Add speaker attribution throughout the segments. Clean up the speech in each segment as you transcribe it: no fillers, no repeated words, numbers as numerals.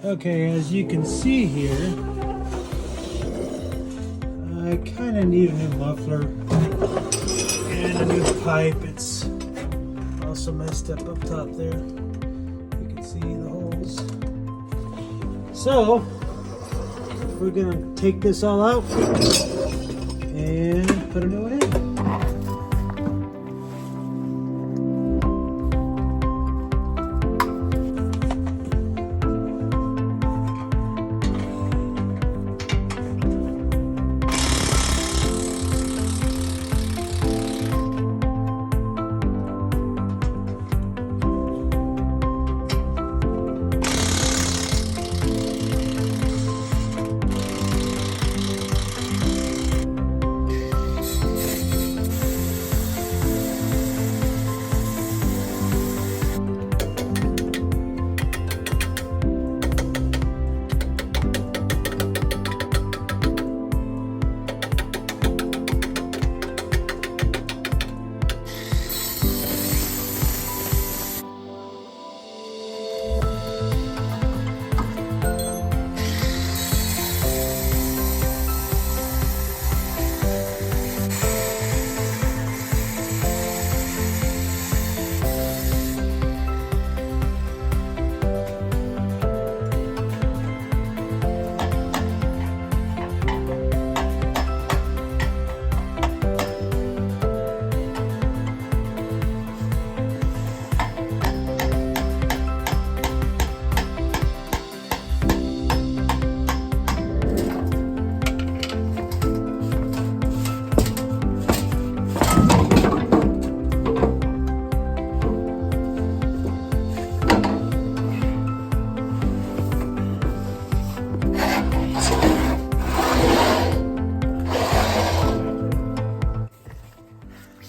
Speaker 1: Okay, as you can see here, I kind of need a new muffler and a new pipe. It's also messed up top there. You can see the holes. So we're gonna take this all out and put a new one in.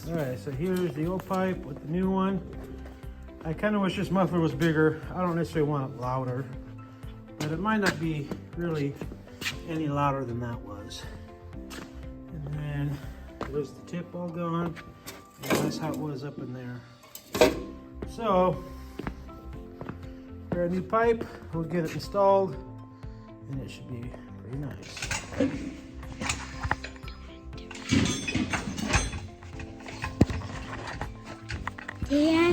Speaker 1: Alright, so here's the old pipe with the new one. I kind of wish this muffler was bigger. I don't necessarily want it louder, but it might not be really any louder than that was. And then there's the tip all gone, and that's how it was up in there. So, for a new pipe, we'll get it installed, and it should be pretty nice.
Speaker 2: Yeah.